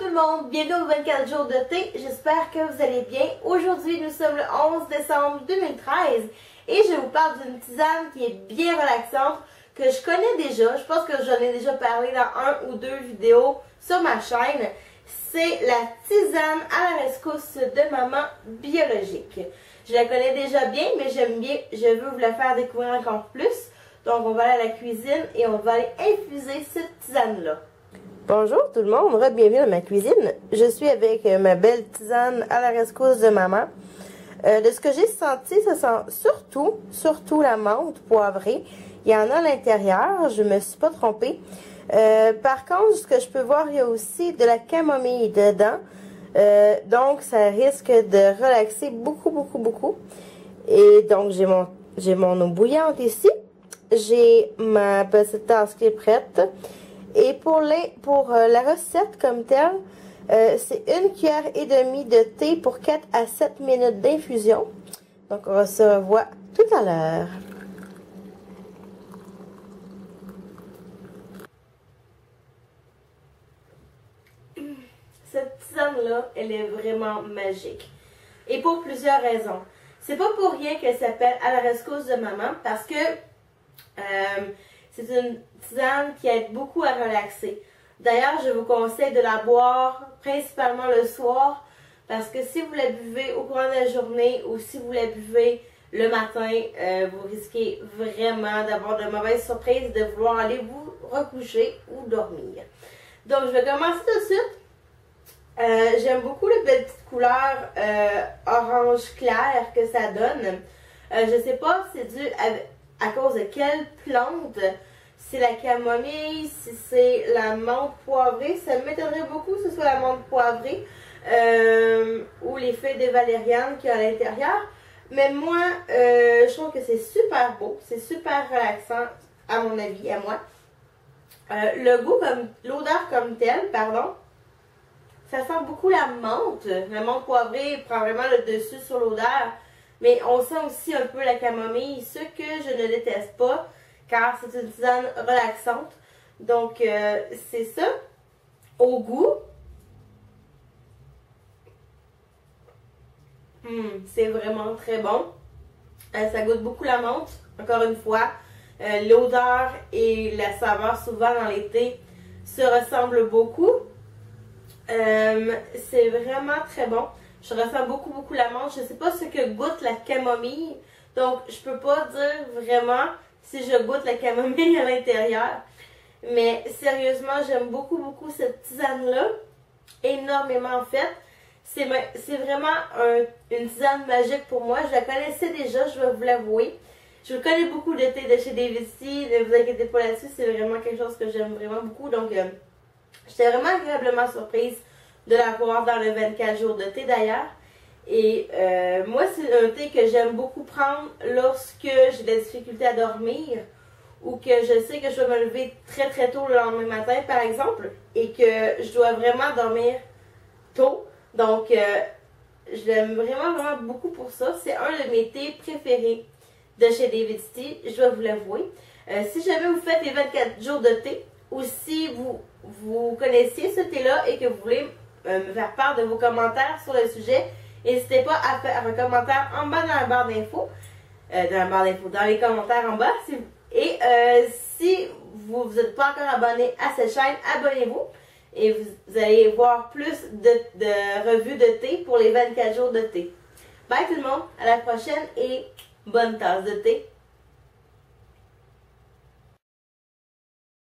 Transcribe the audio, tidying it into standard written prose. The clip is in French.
tout le monde, bienvenue aux 24 jours de thé, j'espère que vous allez bien. Aujourd'hui nous sommes le 11 décembre 2013 et je vous parle d'une tisane qui est bien relaxante, que je connais déjà, je pense que j'en ai déjà parlé dans un ou deux vidéos sur ma chaîne. C'est la tisane à la rescousse de maman biologique. Je la connais déjà bien, mais j'aime bien, je veux vous la faire découvrir encore plus. Donc on va aller à la cuisine et on va aller infuser cette tisane-là. Bonjour tout le monde, bienvenue dans ma cuisine. Je suis avec ma belle tisane à la rescousse de maman. De ce que j'ai senti, ça sent surtout la menthe poivrée. Il y en a à l'intérieur, je me suis pas trompée. Par contre, ce que je peux voir, il y a aussi de la camomille dedans. Donc ça risque de relaxer beaucoup. Et donc j'ai mon eau bouillante ici. J'ai ma petite tasse qui est prête. Et pour la recette comme telle, c'est 1,5 cuillère de thé pour 4 à 7 minutes d'infusion. Donc on se revoit tout à l'heure. Cette tisane-là, elle est vraiment magique. Et pour plusieurs raisons. C'est pas pour rien qu'elle s'appelle à la rescousse de maman, parce que c'est une tisane qui aide beaucoup à relaxer. D'ailleurs, je vous conseille de la boire principalement le soir, parce que si vous la buvez au courant de la journée ou si vous la buvez le matin, vous risquez vraiment d'avoir de mauvaises surprises, de vouloir aller vous recoucher ou dormir. Donc, je vais commencer tout de suite. J'aime beaucoup la belle petite couleur orange clair que ça donne. Je ne sais pas si c'est dû à cause de quelle plante. C'est la camomille, si c'est la menthe poivrée. Ça m'étonnerait beaucoup que ce soit la menthe poivrée ou les feuilles de valériane qu'il y a à l'intérieur. Mais moi, je trouve que c'est super beau. C'est super relaxant, à mon avis, à moi. Le goût, l'odeur comme telle, pardon. Ça sent beaucoup la menthe. La menthe poivrée prend vraiment le dessus sur l'odeur. Mais on sent aussi un peu la camomille, ce que je ne déteste pas, car c'est une tisane relaxante. Donc, c'est ça. Au goût, c'est vraiment très bon. Ça goûte beaucoup la menthe, encore une fois. L'odeur et la saveur, souvent dans les thés, se ressemblent beaucoup. C'est vraiment très bon. Je ressens beaucoup la menthe. Je ne sais pas ce que goûte la camomille. Donc, je peux pas dire vraiment si je goûte la camomille à l'intérieur. Mais sérieusement, j'aime beaucoup cette tisane-là. Énormément en fait. C'est vraiment une tisane magique pour moi. Je la connaissais déjà, je vais vous l'avouer. Je connais beaucoup de thé de chez David Tea. Ne vous inquiétez pas là-dessus. C'est vraiment quelque chose que j'aime vraiment beaucoup. Donc, j'étais vraiment agréablement surprise de la voir dans le 24 jours de thé d'ailleurs. Et moi, c'est un thé que j'aime beaucoup prendre lorsque j'ai de la difficulté à dormir ou que je sais que je dois me lever très tôt le lendemain matin, par exemple, et que je dois vraiment dormir tôt. Donc, je l'aime vraiment beaucoup pour ça. C'est un de mes thés préférés de chez David Tea, je dois vous l'avouer. Si jamais vous faites les 24 jours de thé, ou si vous connaissiez ce thé-là et que vous voulez me faire part de vos commentaires sur le sujet, n'hésitez pas à faire un commentaire en bas dans la barre d'infos. Dans les commentaires en bas. Et si vous n'êtes pas encore abonné à cette chaîne, abonnez-vous. Et vous allez voir plus de revues de thé pour les 24 jours de thé. Bye tout le monde, à la prochaine et bonne tasse de thé.